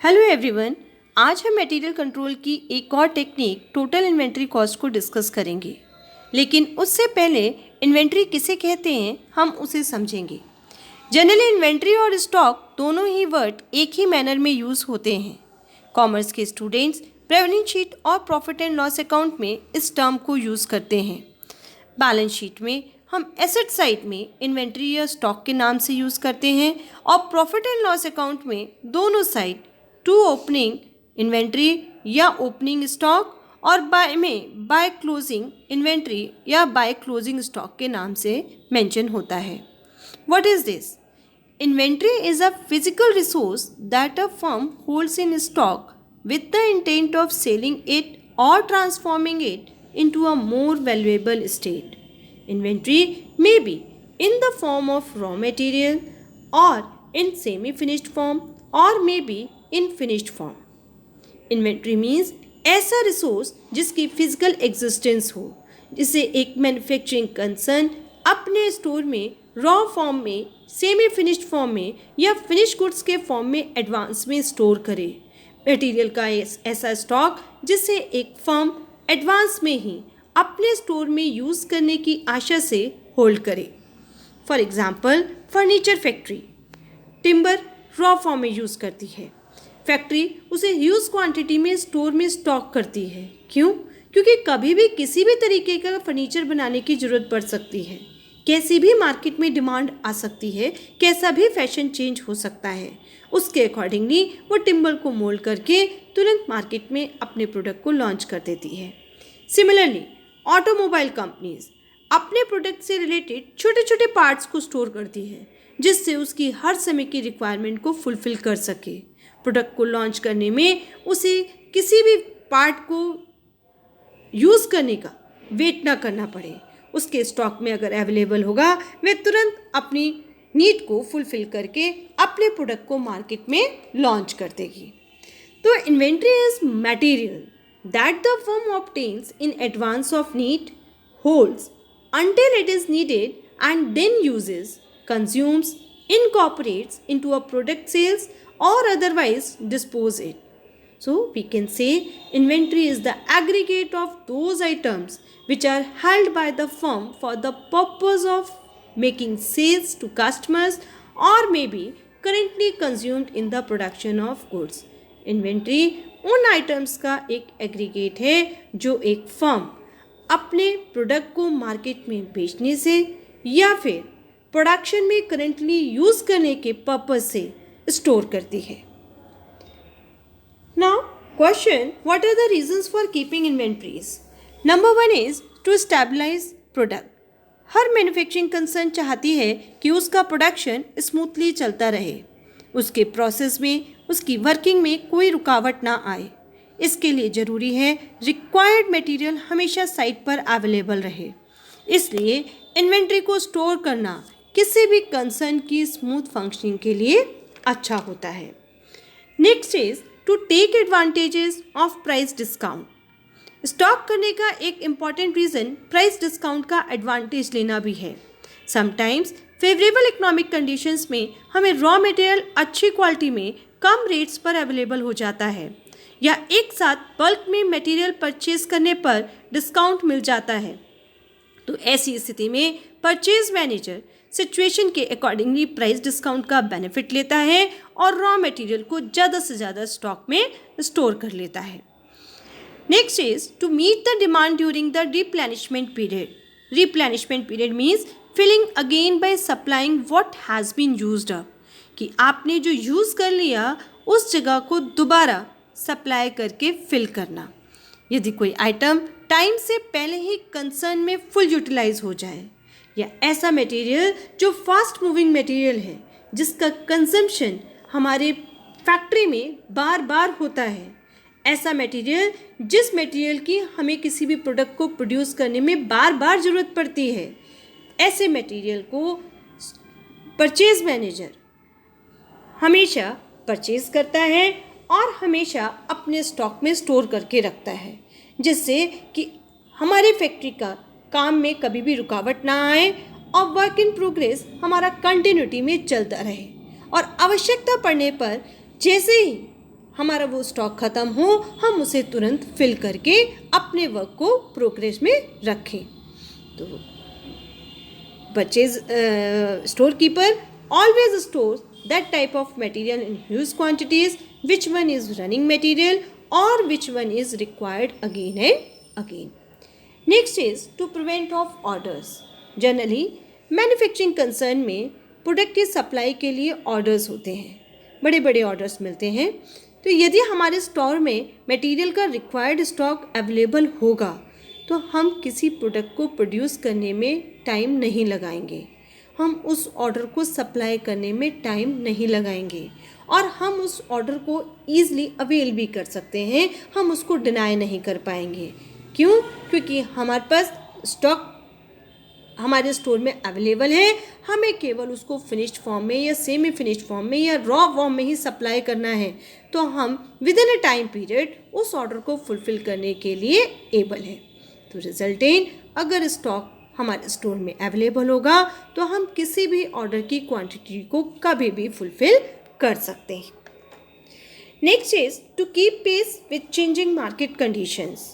Hello everyone. आज हम material control की एक और टेक्निक टोटल इन्वेंट्री कॉस्ट को डिस्कस करेंगे, लेकिन उससे पहले इन्वेंट्री किसे कहते हैं हम उसे समझेंगे। जनरली इन्वेंट्री और स्टॉक दोनों ही वर्ड एक ही मैनर में यूज़ होते हैं। कॉमर्स के स्टूडेंट्स रेवेन्यू शीट और प्रॉफिट एंड लॉस अकाउंट में इस टर्म को यूज़ करते हैं। बैलेंस शीट में हम एसेट साइड में इन्वेंट्री या स्टॉक के नाम से यूज़ करते हैं और प्रॉफिट एंड लॉस अकाउंट में दोनों साइड टू ओपनिंग इन्वेंट्री या ओपनिंग स्टॉक और बाय क्लोजिंग इन्वेंट्री या बाय क्लोजिंग स्टॉक के नाम से मेंशन होता है। What is this? Inventory is a physical resource that a firm holds in stock with the intent of selling it or transforming it into a more valuable state. Inventory may be in the form of raw material or in semi-finished form or may be in finished form. Inventory means ऐसा resource जिसकी physical existence हो, जिसे एक manufacturing concern अपने store में raw form में, semi finished form में या फिनिश गुड्स के फॉर्म में एडवांस में स्टोर करे। मटेरियल का ऐसा स्टॉक जिसे एक फर्म एडवांस में ही अपने स्टोर में यूज़ करने की आशा से होल्ड करे। For example, furniture factory timber raw form में यूज़ करती है। फैक्ट्री उसे ह्यूज क्वांटिटी में स्टोर में स्टॉक करती है। क्यों? क्योंकि कभी भी किसी भी तरीके का फर्नीचर बनाने की ज़रूरत पड़ सकती है, कैसी भी मार्केट में डिमांड आ सकती है, कैसा भी फैशन चेंज हो सकता है। उसके अकॉर्डिंगली वो टिम्बर को मोल्ड करके तुरंत मार्केट में अपने प्रोडक्ट को लॉन्च कर देती है। सिमिलरली ऑटोमोबाइल कंपनीज अपने प्रोडक्ट से रिलेटेड छोटे छोटे पार्ट्स को स्टोर करती है, जिससे उसकी हर समय की रिक्वायरमेंट को फुलफिल कर सके। प्रोडक्ट को लॉन्च करने में उसे किसी भी पार्ट को यूज़ करने का वेट ना करना पड़े। उसके स्टॉक में अगर अवेलेबल होगा, वह तुरंत अपनी नीड को फुलफिल करके अपने प्रोडक्ट को मार्केट में लॉन्च कर देगी। तो inventory is material that the firm obtains in advance of need, holds until it is needed and then uses, consumes, incorporates into a product sales or otherwise dispose it. So we can say inventory is the aggregate of those items which are held by the firm for the purpose of making sales to customers or may be currently consumed in the production of goods. Inventory उन items का एक aggregate है जो एक firm अपने product को market में बेचने से या फिर प्रोडक्शन में करंटली यूज़ करने के पर्पस से स्टोर करती है। Now question, what are the reasons for keeping inventories? Number 1 is to stabilize product. हर मैन्युफैक्चरिंग कंसर्न चाहती है कि उसका प्रोडक्शन स्मूथली चलता रहे, उसके प्रोसेस में, उसकी वर्किंग में कोई रुकावट ना आए। इसके लिए ज़रूरी है रिक्वायर्ड मटेरियल हमेशा साइट पर अवेलेबल रहे। इसलिए इन्वेंट्री को स्टोर करना किसी भी कंसर्न की स्मूथ फंक्शनिंग के लिए अच्छा होता है। Next is to take advantages of price discount. Stock करने का एक इम्पॉर्टेंट रीज़न प्राइस डिस्काउंट का एडवांटेज लेना भी है। समटाइम्स फेवरेबल इकोनॉमिक कंडीशंस में हमें रॉ मटेरियल अच्छी क्वालिटी में कम रेट्स पर अवेलेबल हो जाता है, या एक साथ बल्क में मटेरियल परचेज करने पर डिस्काउंट मिल जाता है। तो ऐसी स्थिति में परचेज मैनेजर सिचुएशन के अकॉर्डिंगली प्राइस डिस्काउंट का बेनिफिट लेता है और रॉ मटेरियल को ज़्यादा से ज़्यादा स्टॉक में स्टोर कर लेता है। Next is to meet the demand during the replenishment period. Replenishment period means filling again by supplying what has been used up, कि आपने जो यूज़ कर लिया उस जगह को दोबारा सप्लाई करके फिल करना। यदि कोई आइटम टाइम से पहले ही कंसर्न में फुल यूटिलाइज हो जाए, या ऐसा मटेरियल जो फास्ट मूविंग मटेरियल है जिसका कंजम्पशन हमारे फैक्ट्री में बार बार होता है, ऐसा मटेरियल जिस मटेरियल की हमें किसी भी प्रोडक्ट को प्रोड्यूस करने में बार बार ज़रूरत पड़ती है, ऐसे मटेरियल को परचेज मैनेजर हमेशा परचेज करता है और हमेशा अपने स्टॉक में स्टोर करके रखता है, जिससे कि हमारे फैक्ट्री का काम में कभी भी रुकावट ना आए और वर्क इन प्रोग्रेस हमारा कंटिन्यूटी में चलता रहे, और आवश्यकता पड़ने पर जैसे ही हमारा वो स्टॉक ख़त्म हो, हम उसे तुरंत फिल करके अपने वर्क को प्रोग्रेस में रखें। तो purchase store keeper always stores that type of material in huge quantities, which one is running material or which one is required again and again. Next is to prevent of orders. Generally manufacturing concern में product की supply के लिए orders होते हैं, बड़े बड़े orders मिलते हैं। तो यदि हमारे स्टोर में मटेरियल का रिक्वायर्ड स्टॉक अवेलेबल होगा तो हम किसी प्रोडक्ट को प्रोड्यूस करने में टाइम नहीं लगाएंगे, हम उस ऑर्डर को सप्लाई करने में टाइम नहीं लगाएंगे और हम उस ऑर्डर को ईज़िली अवेल भी कर सकते हैं, हम उसको डिनाई नहीं कर पाएंगे। क्यों? क्योंकि हमारे पास स्टॉक हमारे स्टोर में अवेलेबल है, हमें केवल उसको फिनिश्ड फॉर्म में या सेमी फिनिश्ड फॉर्म में या रॉ फॉर्म में ही सप्लाई करना है। तो हम with in a time period उस ऑर्डर को फुलफ़िल करने के लिए एबल है। तो रिजल्ट इन अगर स्टॉक हमारे स्टोर में अवेलेबल होगा तो हम किसी भी ऑर्डर की क्वांटिटी को कभी भी फुलफ़िल कर सकते हैं। Next is to keep pace with changing market conditions.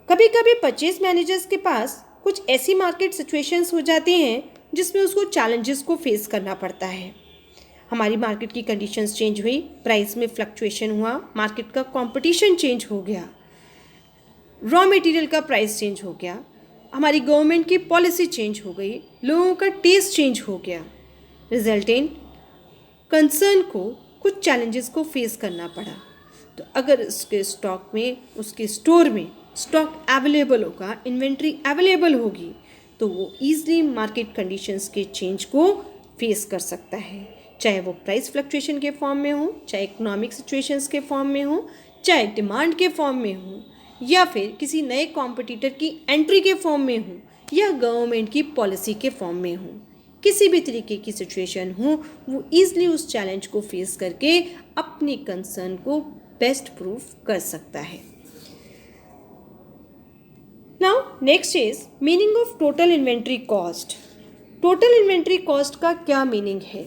कभी कभी परचेज मैनेजर्स के पास कुछ ऐसी मार्केट सिचुएशंस हो जाती हैं जिसमें उसको चैलेंजेस को फेस करना पड़ता है। हमारी मार्केट की कंडीशंस चेंज हुई, प्राइस में फ्लक्चुएशन हुआ, मार्केट का कंपटीशन चेंज हो गया, रॉ मटेरियल का प्राइस चेंज हो गया, हमारी गवर्नमेंट की पॉलिसी चेंज हो गई, लोगों का टेस्ट चेंज हो गया। रिजल्ट इन कंसर्न को कुछ चैलेंजेस को फेस करना पड़ा। तो अगर उसके स्टॉक में, उसके स्टोर में स्टॉक अवेलेबल होगा, इन्वेंट्री अवेलेबल होगी, तो वो ईज़िली मार्केट कंडीशंस के चेंज को फेस कर सकता है, चाहे वो प्राइस फ्लक्चुएशन के फॉर्म में हो, चाहे इकोनॉमिक सिचुएशंस के फॉर्म में हो, चाहे डिमांड के फॉर्म में हो, या फिर किसी नए कॉम्पिटिटर की एंट्री के फॉर्म में हो, या गवर्नमेंट की पॉलिसी के फॉर्म में हो। किसी भी तरीके की सिचुएशन हो, वो ईज़िली उस चैलेंज को फेस करके अपनी कंसर्न को बेस्ट प्रूफ कर सकता है। Now next is meaning of total inventory cost. Total inventory cost का क्या मीनिंग है?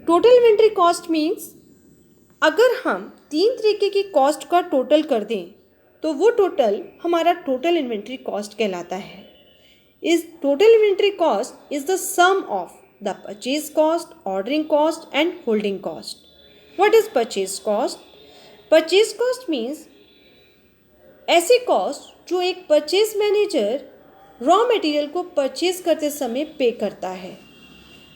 टोटल इन्वेंट्री कॉस्ट मीन्स अगर हम 3 तरीके की कॉस्ट का टोटल कर दें तो वो टोटल हमारा टोटल इन्वेंट्री कॉस्ट कहलाता है। इस total inventory cost is the sum of the purchase cost, ordering cost and holding cost. What is purchase cost? Purchase cost means ऐसी कॉस्ट जो एक परचेज मैनेजर रॉ मटेरियल को purchase करते समय पे करता है।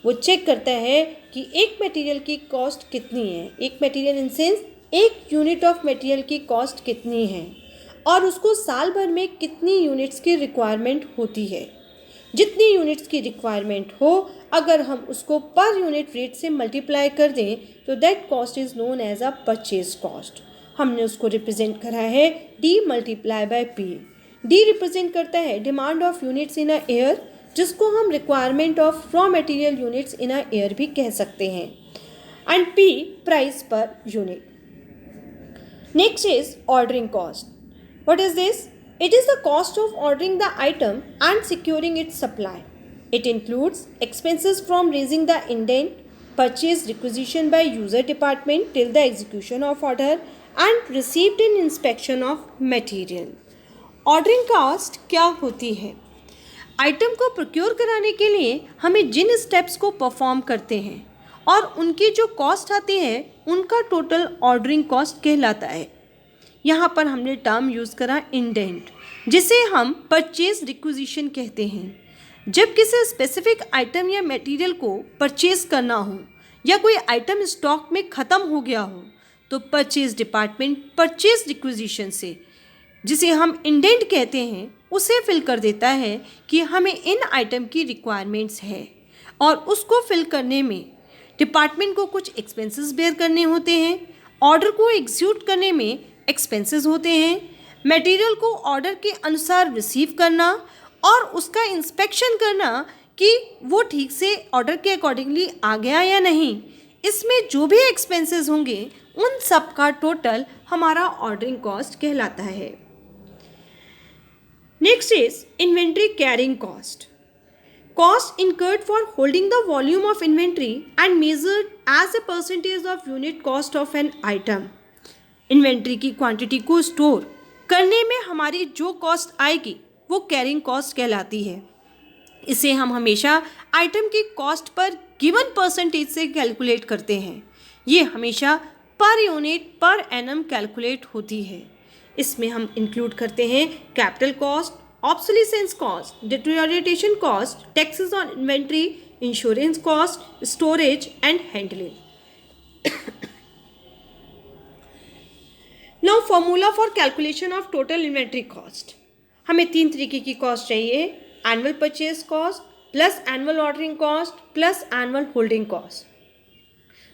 वो चेक करता है कि एक मटेरियल की कॉस्ट कितनी है, एक मटेरियल इन सेंस एक यूनिट ऑफ मटेरियल की कॉस्ट कितनी है और उसको साल भर में कितनी यूनिट्स की रिक्वायरमेंट होती है। जितनी यूनिट्स की रिक्वायरमेंट हो, अगर हम उसको पर यूनिट रेट से मल्टीप्लाई कर दें तो that cost is known as a purchase cost. हमने उसको रिप्रेजेंट करा है D multiply by P. D represent करता है demand of units in a year, जिसको हम requirement of raw material units in a year भी कह सकते हैं, and P price per unit. Next is ordering cost. What is this? It is the cost of ordering the item and securing its supply. It includes expenses from raising the indent, purchase requisition by user department till the execution of order, and receipt and inspection of material. Ordering cost क्या होती है? Item को procure कराने के लिए हमें जिन steps को perform करते हैं और उनकी जो कॉस्ट आती है उनका टोटल ऑर्डरिंग कॉस्ट कहलाता है। यहाँ पर हमने टर्म यूज़ करा इंडेंट, जिसे हम परचेज रिक्विजिशन कहते हैं। जब किसी स्पेसिफिक आइटम या मटेरियल को परचेज करना हो या कोई आइटम स्टॉक में ख़त्म हो गया हो तो परचेज डिपार्टमेंट परचेज रिक्विजिशन से, जिसे हम इंडेंट कहते हैं, उसे फिल कर देता है कि हमें इन आइटम की रिक्वायरमेंट्स है और उसको फिल करने में डिपार्टमेंट को कुछ एक्सपेंसेस बेयर करने होते हैं, ऑर्डर को एग्जीक्यूट करने में एक्सपेंसेस होते हैं, मटेरियल को ऑर्डर के अनुसार रिसीव करना और उसका इंस्पेक्शन करना कि वो ठीक से ऑर्डर के अकॉर्डिंगली आ गया या नहीं। इसमें जो भी एक्सपेंसेस होंगे उन सब का टोटल हमारा ऑर्डरिंग कॉस्ट कहलाता है। Next is inventory carrying cost. cost incurred for holding the volume of inventory and measured as a percentage of unit cost of an item. Inventory की क्वांटिटी को स्टोर करने में हमारी जो कॉस्ट आएगी वो कैरिंग कॉस्ट कहलाती है। इसे हम हमेशा आइटम की कॉस्ट पर गिवन परसेंटेज से कैलकुलेट करते हैं। ये हमेशा पर यूनिट पर एनम कैलकुलेट होती है। इसमें हम इंक्लूड करते हैं capital cost, obsolescence cost, deterioration cost, taxes on inventory, insurance cost, storage and handling. Now formula for calculation of total inventory cost. हमें 3 तरीके की कॉस्ट चाहिए, annual purchase cost plus annual ordering cost plus annual holding cost.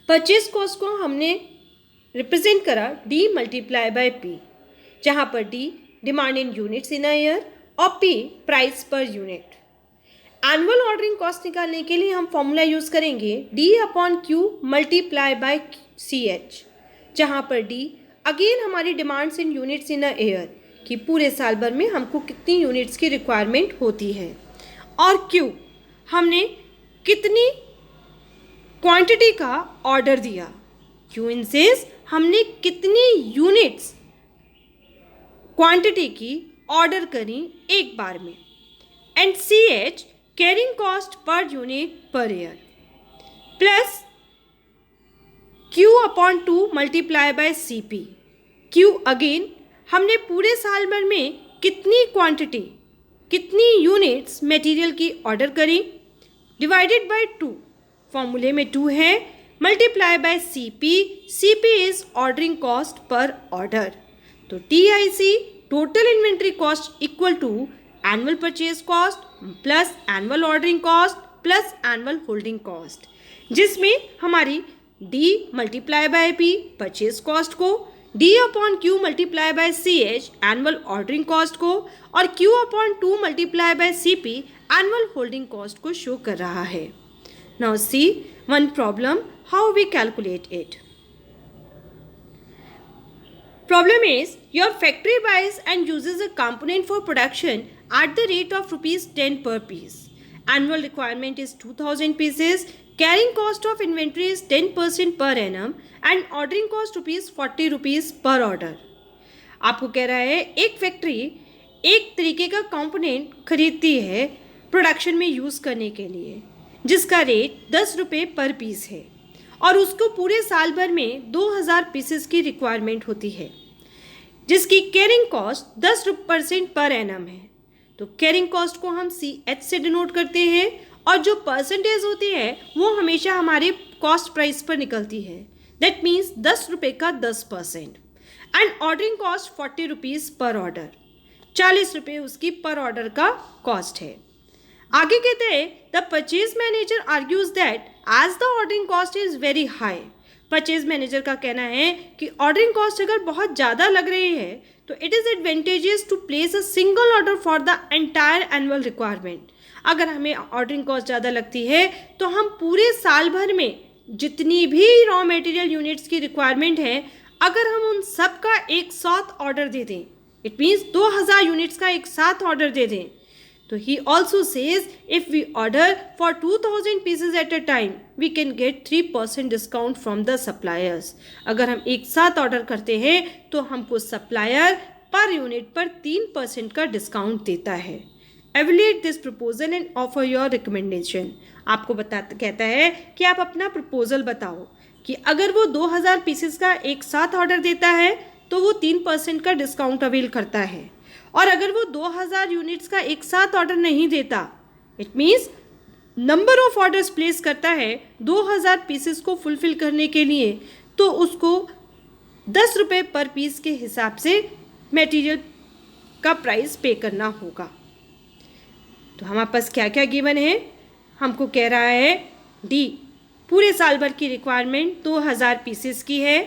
Purchase cost को हमने represent करा D multiply bye P, जहाँ पर D demand in units in a year और P price per unit. Annual ordering cost निकालने के लिए हम फॉर्मूला यूज़ करेंगे D/Q मल्टीप्लाई बाय CH, जहाँ पर D अगेन हमारी demands in units in a year कि पूरे साल भर में हमको कितनी यूनिट्स की रिक्वायरमेंट होती है, और Q हमने कितनी क्वांटिटी का ऑर्डर दिया। Q इन सेंस हमने कितनी यूनिट्स क्वांटिटी की ऑर्डर करी एक बार में। And CH carrying cost per unit per year plus Q/2 multiply by CP। Q again हमने पूरे साल भर में कितनी क्वांटिटी, कितनी यूनिट्स मटेरियल की ऑर्डर करी डिवाइडेड बाय 2, फॉर्मूले में 2 है, multiply by CP। CP is ordering cost per order. तो TIC total inventory cost equal to annual purchase cost plus annual ordering cost plus annual holding cost, जिसमें हमारी D multiply bye P purchase cost को, D/Q multiply by CH annual ordering cost को और Q/2 multiply by CP annual holding cost को show कर रहा है। Now see one problem how we calculate it. Problem is your factory buys and uses a component for production at the rate of ₹10 per piece. Annual requirement is 2000 pieces. Carrying cost of inventory is 10% per annum and ordering cost ₹40 per order. आपको कह रहा है एक factory एक तरीके का component खरीदती है प्रोडक्शन में यूज़ करने के लिए, जिसका रेट ₹10 पर पीस है और उसको पूरे साल भर में 2000 पीसेस की रिक्वायरमेंट होती है, जिसकी कैरिंग कॉस्ट 10% पर एनम है। तो कैरिंग कॉस्ट को हम CH से डिनोट करते हैं और जो परसेंटेज होती है वो हमेशा हमारे कॉस्ट प्राइस पर निकलती है। दैट मीन्स ₹10 का 10%। एंड ऑर्डरिंग कॉस्ट ₹40 पर ऑर्डर, ₹40 उसकी पर ऑर्डर का कॉस्ट है। आगे कहते हैं the purchase manager argues that as the ordering cost is very high. Purchase manager का कहना है कि ऑर्डरिंग कॉस्ट अगर बहुत ज़्यादा लग रही है तो it is advantageous to place a single order for the entire annual requirement. अगर हमें ऑर्डरिंग कॉस्ट ज़्यादा लगती है तो हम पूरे साल भर में जितनी भी रॉ मटेरियल यूनिट्स की रिक्वायरमेंट है, अगर हम उन सब का एक साथ ऑर्डर दे दें, इट मीन्स 2000 यूनिट्स का एक साथ ऑर्डर दे दें, तो he also says if we order for 2000 pieces at a time, we can get 3% discount from the suppliers. अगर हम एक साथ ऑर्डर करते हैं तो हमको सप्लायर पर यूनिट पर 3% का डिस्काउंट देता है। Evaluate this proposal and offer your recommendation. आपको कहता है कि आप अपना प्रपोजल बताओ कि अगर वो 2000 पीसेस का एक साथ ऑर्डर देता है तो वो 3% का डिस्काउंट अवेल करता है, और अगर वो 2000 यूनिट्स का एक साथ ऑर्डर नहीं देता, it means number of orders place करता है 2000 पीसेस को फुलफिल करने के लिए, तो उसको ₹10 पर पीस के हिसाब से मटेरियल का प्राइस पे करना होगा। तो हमारे पास क्या क्या गिवन है, हमको कह रहा है डी पूरे साल भर की रिक्वायरमेंट 2000 पीसेस की है,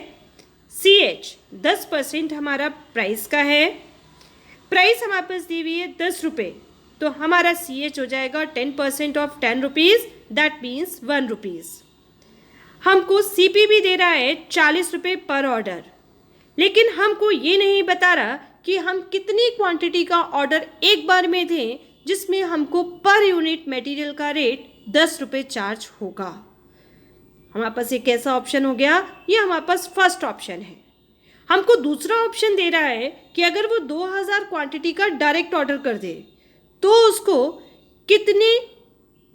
CH 10% हमारा प्राइस का है, प्राइस हमारे पास दी हुई है ₹10, तो हमारा CH हो जाएगा 10% ऑफ ₹10, दैट मीन्स ₹1। हमको CP भी दे रहा है ₹40 पर ऑर्डर, लेकिन हमको ये नहीं बता रहा कि हम कितनी क्वांटिटी का ऑर्डर एक बार में दें जिसमें हमको पर यूनिट मटेरियल का रेट 10 रुपये चार्ज होगा। हमारे पास एक कैसा ऑप्शन हो गया, ये हमारे पास फर्स्ट ऑप्शन है। हमको दूसरा ऑप्शन दे रहा है कि अगर वो 2000 क्वांटिटी का डायरेक्ट ऑर्डर कर दे तो उसको कितने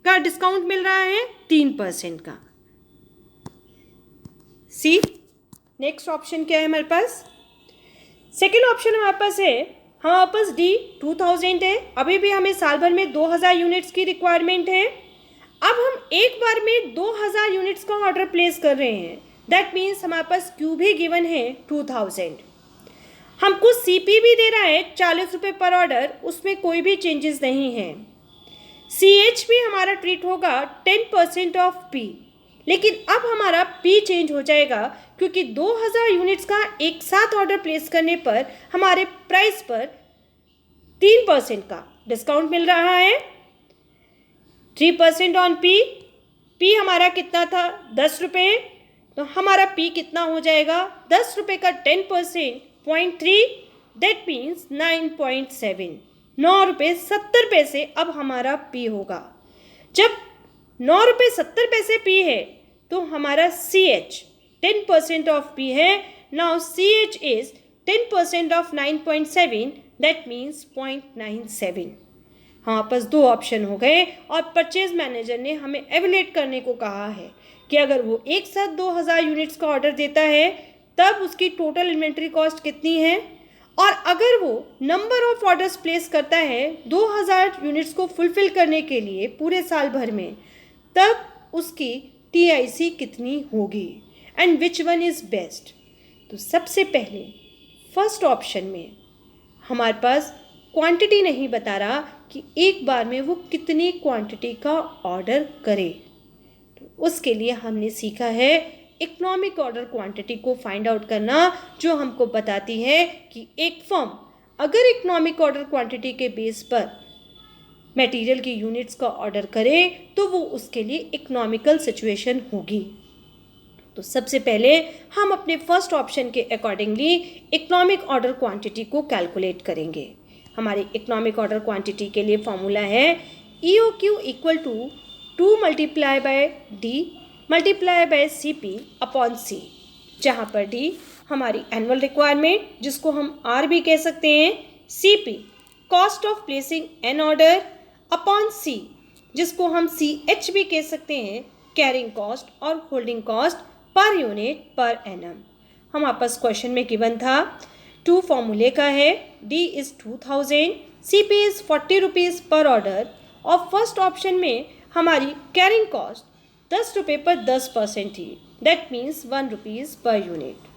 का डिस्काउंट मिल रहा है, 3% का। सी नेक्स्ट ऑप्शन क्या है हमारे पास, सेकेंड ऑप्शन हमारे पास है, हमारे पास डी 2000 है। अभी भी हमें साल भर में 2000 यूनिट्स की रिक्वायरमेंट है। अब हम एक बार में 2000 यूनिट्स का ऑर्डर प्लेस कर रहे हैं, दैट मीन्स हमारे पास क्यू भी गिवन है 2000। हमको सीपी भी दे रहा है 40 रुपये पर ऑर्डर, उसमें कोई भी चेंजेस नहीं है। सीएच भी हमारा ट्रीट होगा 10% ऑफ पी, लेकिन अब हमारा पी चेंज हो जाएगा क्योंकि 2000 यूनिट्स का एक साथ ऑर्डर प्लेस करने पर हमारे प्राइस पर 3% का डिस्काउंट मिल रहा है। 3% ऑन पी, पी हमारा कितना था 10 रुपये, तो हमारा पी कितना हो जाएगा, 10 रुपये का 10% 0.3, दैट मीन्स 9.7, 9 रुपये 70 पैसे अब हमारा पी होगा। जब 9 रुपये 70 पैसे पी है तो हमारा सी एच 10% ऑफ पी है। Now C H is 10% of 9.7, that means 0.97। हमारे पास दो ऑप्शन हो गए और परचेज मैनेजर ने हमें एवेल्यूएट करने को कहा है कि अगर वो एक साथ 2000 यूनिट्स का ऑर्डर देता है तब उसकी टोटल इन्वेंट्री कॉस्ट कितनी है, और अगर वो नंबर ऑफ ऑर्डर्स प्लेस करता है 2000 यूनिट्स को फुलफिल करने के लिए पूरे साल भर में, तब उसकी टीआईसी कितनी होगी and which one is best. तो सबसे पहले फर्स्ट ऑप्शन में हमारे पास क्वांटिटी नहीं बता रहा कि एक बार में वो कितनी क्वांटिटी का ऑर्डर करे, तो उसके लिए हमने सीखा है इकोनॉमिक ऑर्डर क्वांटिटी को फाइंड आउट करना, जो हमको बताती है कि एक फर्म अगर इकोनॉमिक ऑर्डर क्वांटिटी के बेस पर मटेरियल की यूनिट्स का ऑर्डर करे तो वो उसके लिए इकोनॉमिकल सिचुएशन होगी। तो सबसे पहले हम अपने फर्स्ट ऑप्शन के अकॉर्डिंगली इकोनॉमिक ऑर्डर क्वांटिटी को कैलकुलेट करेंगे। हमारी इकोनॉमिक ऑर्डर क्वांटिटी के लिए फॉर्मूला है EOQ equal to 2 multiply by D multiply by CP upon C, जहाँ पर D हमारी एनुअल रिक्वायरमेंट जिसको हम R भी कह सकते हैं, CP cost of placing an order upon C जिसको हम CH भी कह सकते हैं, कैरिंग कॉस्ट और holding cost per unit per annum. हमारे पास क्वेश्चन में गिवन था 2 फॉर्मूले का है, D is 2000, CP is 40 rupees पर ऑर्डर, और फर्स्ट ऑप्शन में हमारी कैरिंग कॉस्ट 10 रुपये पर 10% थी, that means 1 rupees per unit.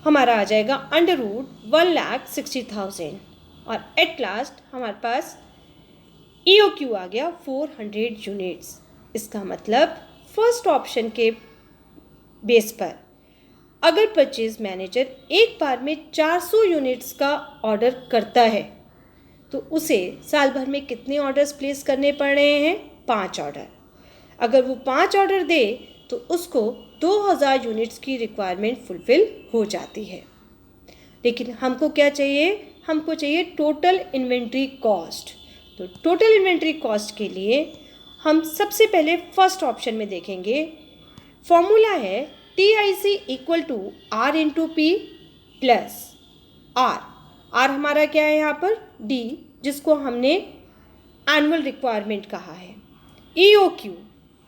हमारा आ जाएगा अंडर रूट 1,60,000, और एट लास्ट हमारे पास EOQ आ गया 400 यूनिट्स। इसका मतलब फर्स्ट ऑप्शन के बेस पर अगर परचेज मैनेजर एक बार में 400 यूनिट्स का ऑर्डर करता है तो उसे साल भर में कितने ऑर्डर्स प्लेस करने पड़ रहे हैं, 5 ऑर्डर। अगर वो 5 ऑर्डर दे तो उसको 2000 यूनिट्स की रिक्वायरमेंट फुलफिल हो जाती है। लेकिन हमको क्या चाहिए, हमको चाहिए टोटल इन्वेंट्री कॉस्ट। तो टोटल इन्वेंट्री कॉस्ट के लिए हम सबसे पहले फर्स्ट ऑप्शन में देखेंगे, फॉर्मूला है TIC equal to R into P plus R हमारा क्या है यहाँ पर, D जिसको हमने एनुअल रिक्वायरमेंट कहा है। EOQ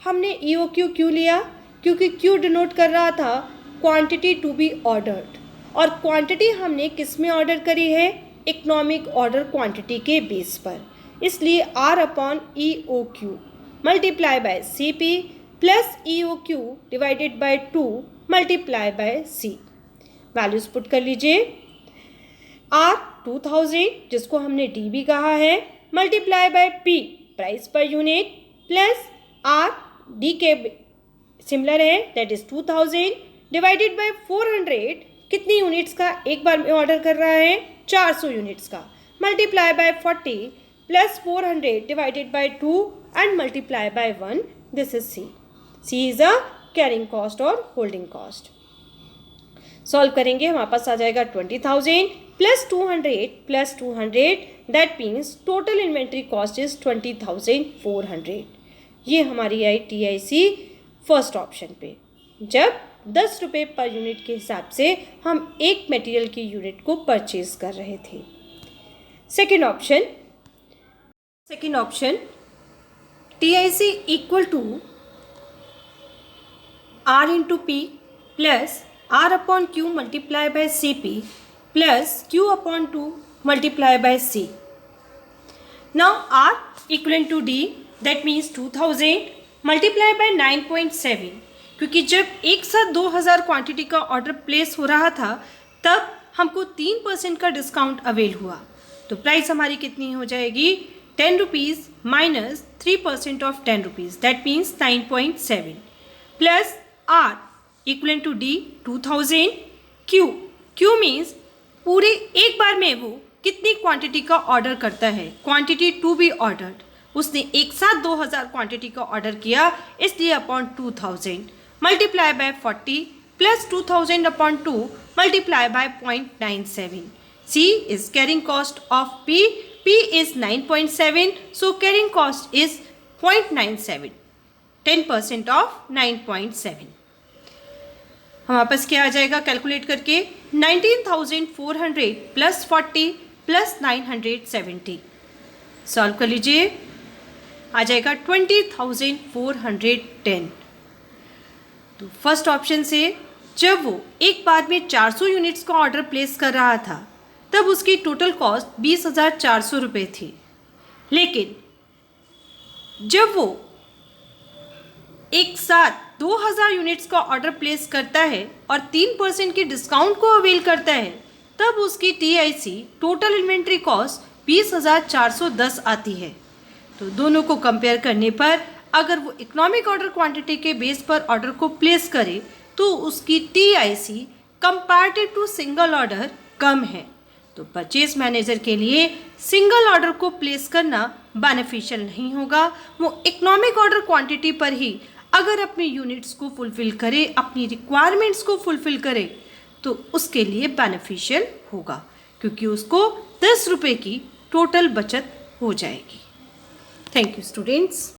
हमने EOQ क्यों लिया, क्योंकि Q डिनोट कर रहा था क्वांटिटी टू बी ऑर्डर्ड, और क्वांटिटी हमने किस में ऑर्डर करी है, इकोनॉमिक ऑर्डर क्वांटिटी के बेस पर, इसलिए R upon EOQ multiply by CP plus EOQ divided by 2 multiply by C। Values put कर लीजिए, R 2000 जिसको हमने D भी कहा है multiply bye P price per unit plus R D के सिमिलर है दैट इज 2000 डिवाइडेड बाय 400, कितनी यूनिट्स का एक बार में ऑर्डर कर रहा है, 400 यूनिट्स का, multiply by 40 plus 400 divided by 2 and multiply by 1, this is C। C is a carrying cost और होल्डिंग कॉस्ट। सॉल्व करेंगे, हमारे पास आ जाएगा 20,000 plus 200 that means total inventory cost is 20,400। ये हमारी आई TIC फर्स्ट ऑप्शन पे, जब 10 रुपये पर यूनिट के हिसाब से हम एक मटेरियल की यूनिट को परचेज कर रहे थे। Second option TIC equal to R into P plus R upon Q multiply by CP plus Q upon 2 multiply by C। Now R equivalent to D, that means 2000 multiply by 9.7, क्योंकि जब एक साथ 2000 quantity का order place हो रहा था तब हमको 3% का डिस्काउंट अवेल हुआ, तो प्राइस हमारी कितनी हो जाएगी, 10 rupees minus 3% of 10 rupees, that means 9.7 plus R equivalent to D 2000, Q means पूरे एक बार में वो कितनी क्वांटिटी का ऑर्डर करता है, क्वांटिटी टू बी ऑर्डर्ड, उसने एक साथ 2000 क्वांटिटी का ऑर्डर किया, इसलिए upon 2000 multiply bye 40 plus 2000 upon 2 multiply bye 0.97। C is carrying cost of P is 9.7, so carrying cost is 0.97, 10% of 9.7। हमारे पास क्या आ जाएगा कैलकुलेट करके, 19,400 प्लस 40 प्लस 970, सॉल्व कर लीजिए, आ जाएगा 20,410। तो फर्स्ट ऑप्शन से जब वो एक बार में 400 यूनिट्स का ऑर्डर प्लेस कर रहा था तब उसकी टोटल कॉस्ट 20,400 रुपये थी, लेकिन जब वो एक साथ 2000 यूनिट्स का ऑर्डर प्लेस करता है और 3% की डिस्काउंट को अवेल करता है तब उसकी TIC टोटल इन्वेंट्री कॉस्ट 20,410 आती है। तो दोनों को कंपेयर करने पर अगर वो इकोनॉमिक ऑर्डर क्वांटिटी के बेस पर ऑर्डर को प्लेस करे तो उसकी TIC comparative to single order कम है। तो परचेज मैनेजर के लिए सिंगल ऑर्डर को प्लेस करना बेनिफिशियल नहीं होगा, वो इकोनॉमिक ऑर्डर क्वांटिटी पर ही अगर अपनी यूनिट्स को फुलफिल करे, अपनी रिक्वायरमेंट्स को फुलफिल करे तो उसके लिए बेनिफिशियल होगा, क्योंकि उसको 10 रुपये की टोटल बचत हो जाएगी। Thank you students.